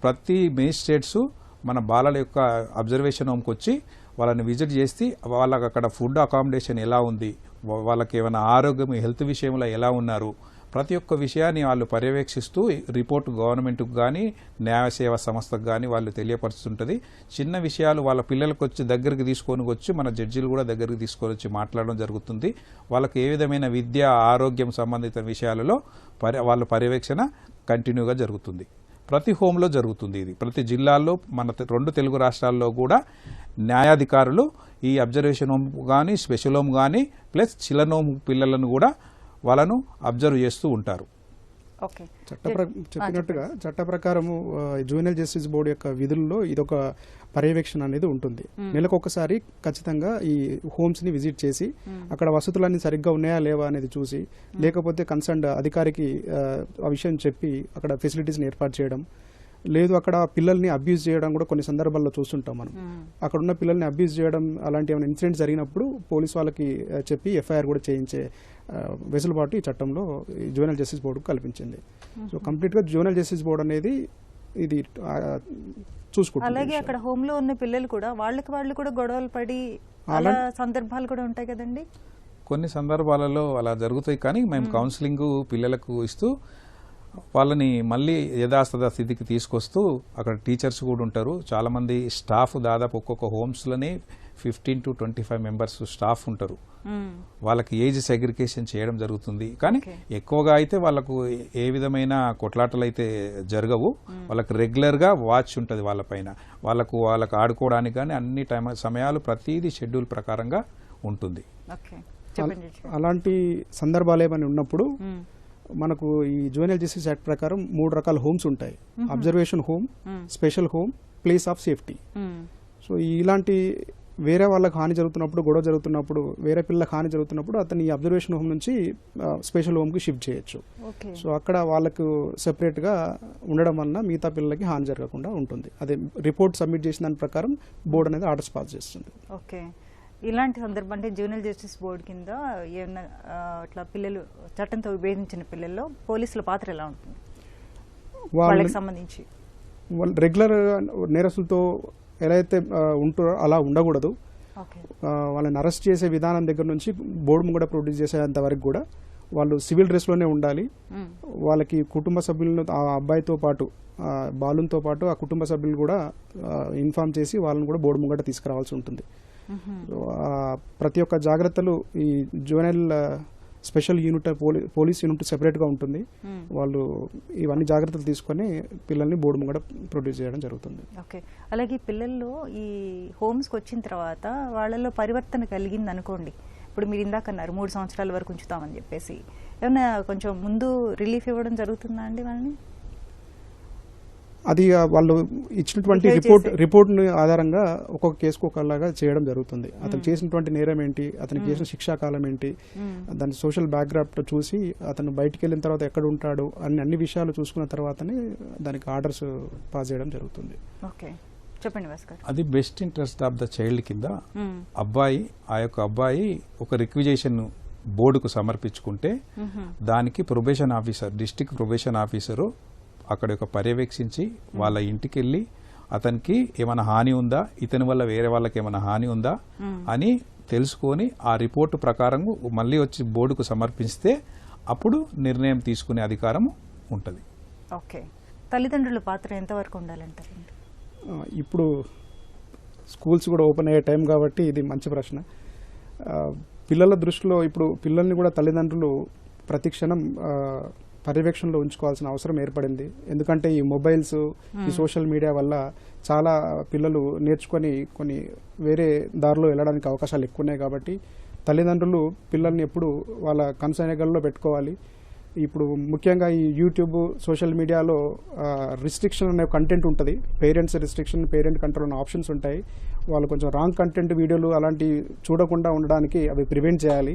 ప్రతి మేజిస్ట్రేట్స్ మన బాలల యొక్క అబ్జర్వేషన్ హోమ్కి వచ్చి వాళ్ళని విజిట్ చేసి వాళ్ళకి అక్కడ ఫుడ్ అకామిడేషన్ ఎలా ఉంది, వాళ్ళకి ఏమైనా ఆరోగ్యం హెల్త్ విషయంలో ఎలా ఉన్నారు, ప్రతి ఒక్క విషయాన్ని వాళ్ళు పర్యవేక్షిస్తూ రిపోర్టు గవర్నమెంట్కి కానీ న్యాయ సేవా సంస్థకు కానీ వాళ్ళు తెలియపరుస్తుంటుంది. చిన్న విషయాలు వాళ్ళ పిల్లలకు వచ్చి దగ్గరికి తీసుకొని వచ్చి మన జడ్జీలు కూడా దగ్గరికి తీసుకొని వచ్చి మాట్లాడడం జరుగుతుంది. వాళ్ళకి ఏ విధమైన విద్య ఆరోగ్యం సంబంధిత విషయాలలో వాళ్ళ పర్యవేక్షణ కంటిన్యూగా జరుగుతుంది. ప్రతి హోంలో జరుగుతుంది. ఇది ప్రతి జిల్లాల్లో మన 2 తెలుగు రాష్ట్రాల్లో కూడా న్యాయాధికారులు ఈ అబ్జర్వేషన్ హోమ్ కానీ స్పెషల్ హోమ్ కానీ ప్లస్ చిల్డ్రన్ హోమ్ పిల్లలను కూడా వాళ్ళను అబ్జర్వ్ చేస్తూ ఉంటారు. చెప్పినట్టుగా చట్ట ప్రకారము జూనియర్ జస్టిస్ బోర్డు యొక్క విధుల్లో ఇదొక పర్యవేక్షణ అనేది ఉంటుంది. నెలకు ఒకసారి ఖచ్చితంగా ఈ హోమ్స్ ని విజిట్ చేసి అక్కడ వసతులన్నీ సరిగ్గా ఉన్నాయా లేవా అనేది చూసి, లేకపోతే కన్సర్న్ అధికారికి ఆ విషయం చెప్పి అక్కడ ఫెసిలిటీస్ని ఏర్పాటు చేయడం, లేదు అక్కడ పిల్లల్ని అబ్యూజ్ చేయడం కూడా కొన్ని సందర్భాల్లో చూస్తుంటాం మనం. అక్కడ ఉన్న పిల్లల్ని అబ్యూజ్ చేయడం అలాంటి ఏమైనా ఇన్సిడెంట్ జరిగినప్పుడు పోలీస్ వాళ్ళకి చెప్పి ఎఫ్ఐఆర్ కూడా చేయించే వెసులుబాటు ఈ చట్టంలో జూనియర్ జస్టిస్ బోర్డుకు కల్పించింది. సో కంప్లీట్గా జూనియర్ జస్టిస్ బోర్డు అనేది ఇది చూసుకుంటుంది. అలాగే అక్కడ హోమ్ లో ఉన్న పిల్లలు కూడా వాళ్ళు కూడా గొడవలు పడి అలా సందర్భాలు కూడా ఉంటాయి కదండి. కొన్ని సందర్భాలలో అలా జరుగుతాయి, కానీ మేము కౌన్సిలింగ్ పిల్లలకు ఇస్తూ వాళ్ళని మళ్ళీ యథాస్థిత స్థితికి తీసుకొస్తూ అక్కడ టీచర్స్ కూడా ఉంటారు. చాలా మంది స్టాఫ్ దాదాపు ఒక్కొక్క హోమ్స్లోనే 15 to 25 మెంబర్స్ స్టాఫ్ ఉంటారు. వాళ్ళకి ఏజ్ సెగ్రిగేషన్ చేయడం జరుగుతుంది, కానీ ఎక్కువగా అయితే వాళ్ళకు ఏ విధమైన కొట్లాటలు అయితే జరగవు. వాళ్ళకి రెగ్యులర్ గా వాచ్ ఉంటుంది వాళ్ళపైన. వాళ్ళకు ఆడుకోవడానికి కానీ అన్ని సమయాలు ప్రతిదీ షెడ్యూల్ ప్రకారంగా ఉంటుంది. అలాంటి సందర్భాలు ఏమైనా ఉన్నప్పుడు మనకు ఈ జువెనైల్ జస్టిస్ యాక్ట్ ప్రకారం 3 రకాల హోమ్స్ ఉంటాయి. Observation home, special home, place of safety. So ఇలాంటి వేరే వాళ్ళకి హాని జరుగుతున్నప్పుడు, గొడవ జరుగుతున్నప్పుడు, వేరే పిల్లలకు హాని జరుగుతున్నప్పుడు అతని అబ్జర్వేషన్ హోమ్ నుంచి స్పెషల్ హోమ్కి షిఫ్ట్ చేయొచ్చు. సో అక్కడ వాళ్ళకు సెపరేట్గా ఉండడం వలన మిగతా పిల్లలకి హాని జరగకుండా ఉంటుంది. అదే రిపోర్ట్ సబ్మిట్ చేసిన దాని ప్రకారం బోర్డు అనేది ఆర్డర్స్ పాస్ చేస్తుంది. ఓకే. ఇలాంటి సందర్భం అంటే జూనియర్ జస్టిస్ బోర్డు కింద ఏమన్నా అట్లా పిల్లలు చట్టంతో విభేదించిన పిల్లల్లో పోలీసుల పాత్ర ఎలా ఉంటుంది వాళ్ళకి సంబంధించి? రెగ్యులర్ నేరస్తులతో ఎలా అయితే ఉంటారో అలా ఉండకూడదు. వాళ్ళని అరెస్ట్ చేసే విధానం దగ్గర నుంచి బోర్డు ముంగడ ప్రొడ్యూస్ చేసేంత వరకు కూడా వాళ్ళు సివిల్ డ్రెస్లోనే ఉండాలి. వాళ్ళకి కుటుంబ సభ్యులను, ఆ అబ్బాయితో పాటు బాలుతో పాటు ఆ కుటుంబ సభ్యులు కూడా ఇన్ఫార్మ్ చేసి వాళ్ళని కూడా బోర్డు ముంగట తీసుకురావాల్సి ఉంటుంది. ప్రతి ఒక్క జాగ్రత్తలు ఈ juvenile special unit police unit సెపరేట్గా ఉంటుంది. వాళ్ళు ఇవన్నీ జాగ్రత్తలు తీసుకొని పిల్లల్ని బోర్డు ముంగడ ప్రొడ్యూస్ చేయడం జరుగుతుంది. ఓకే. అలాగే పిల్లల్లో ఈ హోమ్స్కి వచ్చిన తర్వాత వాళ్ళలో పరివర్తన కలిగింది అనుకోండి. ఇప్పుడు మీరు ఇందాక అన్నారు 3 సంవత్సరాల వరకు ఉంచుతామని చెప్పేసి, ఏమన్నా కొంచెం ముందు రిలీఫ్ ఇవ్వడం జరుగుతుందా అండి వాళ్ళని? అది వాళ్ళు ఇచ్చినటువంటి రిపోర్ట్ ఆధారంగా ఒక్కొక్క కేసుకు ఒకలాగా చేయడం జరుగుతుంది. అతను చేసినటువంటి నేరం ఏంటి, అతనికి చేసిన శిక్షాకాలం ఏంటి, దాని సోషల్ బ్యాక్గ్రౌండ్ చూసి అతను బయటికి వెళ్ళిన తర్వాత ఎక్కడ ఉంటాడు అన్ని విషయాలు చూసుకున్న తర్వాతనే దానికి ఆర్డర్స్ పాస్ చేయడం జరుగుతుంది. ఓకే, చెప్పండి భాస్కర్. అది best interest of the child కింద ఆ యొక్క అబ్బాయి ఒక రిక్విజేషన్ బోర్డుకు సమర్పించుకుంటే దానికి probation officer, district probation officer అక్కడ పర్యవేక్షించి వాళ్ళ ఇంటికి వెళ్ళి అతనికి ఏమైనా హాని ఉందా, ఇతని వల్ల వేరే వాళ్ళకి ఏమైనా హాని ఉందా అని తెలుసుకొని ఆ రిపోర్టు ప్రకారం మళ్ళీ వచ్చి బోర్డుకు సమర్పిస్తే అప్పుడు నిర్ణయం తీసుకునే అధికారం ఉంటుంది. ఓకే. తల్లిదండ్రుల పాత్ర ఎంతవరకు ఉండాలంటారు? ఇప్పుడు స్కూల్స్ కూడా ఓపెన్ అయ్యే టైం కాబట్టి ఇది మంచి ప్రశ్న. పిల్లల దృష్టిలో ఇప్పుడు పిల్లల్ని కూడా తల్లిదండ్రులు ప్రతిక్షణం పర్యవేక్షణలో ఉంచుకోవాల్సిన అవసరం ఏర్పడింది. ఎందుకంటే ఈ మొబైల్స్, ఈ సోషల్ మీడియా వల్ల చాలా పిల్లలు నేర్చుకొని కొన్ని వేరే దారిలో వెళ్ళడానికి అవకాశాలు ఎక్కువ ఉన్నాయి. కాబట్టి తల్లిదండ్రులు పిల్లల్ని ఎప్పుడు వాళ్ళ కన్సైనగల్లో పెట్టుకోవాలి. ఇప్పుడు ముఖ్యంగా ఈ యూట్యూబ్, సోషల్ మీడియాలో రిస్ట్రిక్షన్ అనే కంటెంట్ ఉంటుంది. పేరెంట్స్ రిస్ట్రిక్షన్, పేరెంట్ కంట్రోల్ అనే ఆప్షన్స్ ఉంటాయి. వాళ్ళు కొంచెం రాంగ్ కంటెంట్ వీడియోలు అలాంటివి చూడకుండా ఉండడానికి అవి ప్రివెంట్ చేయాలి.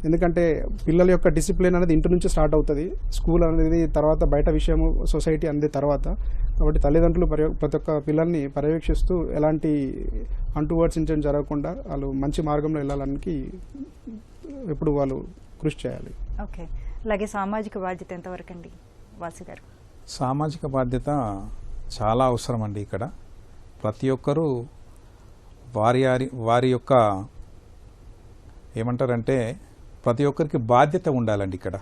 ఎందుకంటే పిల్లల యొక్క డిసిప్లిన్ అనేది ఇంటి నుంచి స్టార్ట్ అవుతుంది. స్కూల్ అనేది తర్వాత బయట విషయం, సొసైటీ అనేది తర్వాత. కాబట్టి తల్లిదండ్రులు ప్రతి ఒక్క పిల్లల్ని పర్యవేక్షిస్తూ ఎలాంటి అంటువర్డ్స్ ఇన్సిడెంట్ జరగకుండా వాళ్ళు మంచి మార్గంలో వెళ్ళాలని ఎప్పుడు వాళ్ళు కృషి చేయాలి. ఓకే. అలాగే సామాజిక బాధ్యత ఎంతవరకు అండి వాసు గారు? సామాజిక బాధ్యత చాలా అవసరం అండి. ఇక్కడ ప్రతి ఒక్కరూ వారి యొక్క ఏమంటారంటే ప్రతి ఒక్కరికి బాధ్యత ఉండాలండి. ఇక్కడ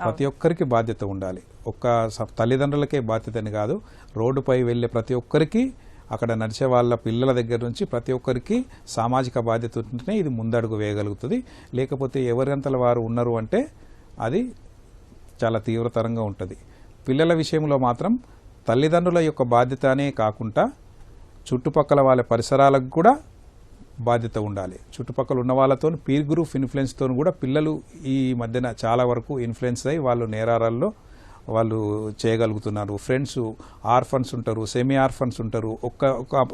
ప్రతి ఒక్కరికి బాధ్యత ఉండాలి. ఒక్క తల్లిదండ్రులకే బాధ్యతని కాదు, రోడ్డుపై వెళ్ళే ప్రతి ఒక్కరికి, అక్కడ నడిచే వాళ్ళ పిల్లల దగ్గర నుంచి ప్రతి ఒక్కరికి సామాజిక బాధ్యత ఉంటేనే ఇది ముందడుగు వేయగలుగుతుంది. లేకపోతే ఎవరంతల వారు ఉన్నారు అంటే అది చాలా తీవ్రతరంగా ఉంటుంది. పిల్లల విషయంలో మాత్రం తల్లిదండ్రుల యొక్క బాధ్యతనే కాకుండా చుట్టుపక్కల వాళ్ళ పరిసరాలకు కూడా బాధ్యత ఉండాలి. చుట్టుపక్కల ఉన్న వాళ్ళతో పీర్ గ్రూప్ ఇన్ఫ్లుయెన్స్తో కూడా పిల్లలు ఈ మధ్యన చాలా వరకు ఇన్ఫ్లుయెన్స్ అయ్యి వాళ్ళు నేరాలలో వాళ్ళు చేయగలుగుతున్నారు. ఫ్రెండ్స్, ఆర్ఫన్స్ ఉంటారు, సెమీ ఆర్ఫన్స్ ఉంటారు.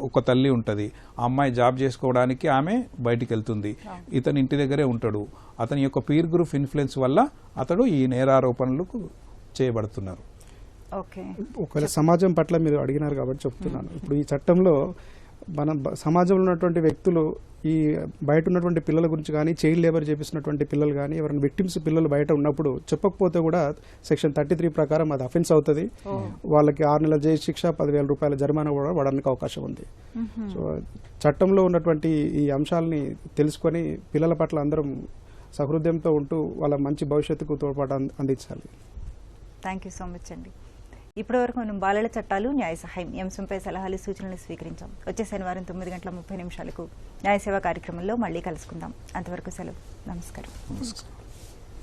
ఒక్క తల్లి ఉంటుంది, ఆ అమ్మాయి జాబ్ చేసుకోవడానికి ఆమె బయటికి వెళ్తుంది, ఇతను ఇంటి దగ్గరే ఉంటాడు. అతని యొక్క పీర్ గ్రూప్ ఇన్ఫ్లుయెన్స్ వల్ల అతడు ఈ నేరారోపణలకు చేయబడుతున్నారు. ఒకవేళ సమాజం పట్ల మీరు అడిగినారు కాబట్టి చెప్తున్నాను. ఇప్పుడు ఈ చట్టంలో మన సమాజంలో ఉన్నటువంటి వ్యక్తులు ఈ బయట ఉన్నటువంటి పిల్లల గురించి కానీ చైల్డ్ లేబర్ చేపిస్తున్నటువంటి పిల్లలు కానీ ఎవరైనా విక్టిమ్స్ పిల్లలు బయట ఉన్నప్పుడు చెప్పకపోతే కూడా సెక్షన్ 33 ప్రకారం అది అఫెన్స్ అవుతుంది. వాళ్ళకి 6 నెలల జైలు శిక్ష, 10,000 రూపాయల జరిమానా కూడా పడడానికి అవకాశం ఉంది. సో చట్టంలో ఉన్నటువంటి ఈ అంశాలని తెలుసుకొని పిల్లల పట్ల అందరం సహృదయంతో ఉంటూ వాళ్ళ మంచి భవిష్యత్తుకు తోడ్పాటు అందించాలి. థ్యాంక్ యూ సో మచ్ అండి. ఇప్పటివరకు మనం బాలల చట్టాలు న్యాయ సహాయం ఈ అంశంపై సలహాలు సూచనలు స్వీకరించాం. వచ్చే శనివారం 9:30 న్యాయ సేవా కార్యక్రమంలో మళ్ళీ కలుసుకుందాం. అంతవరకు సెలవు. నమస్కారం.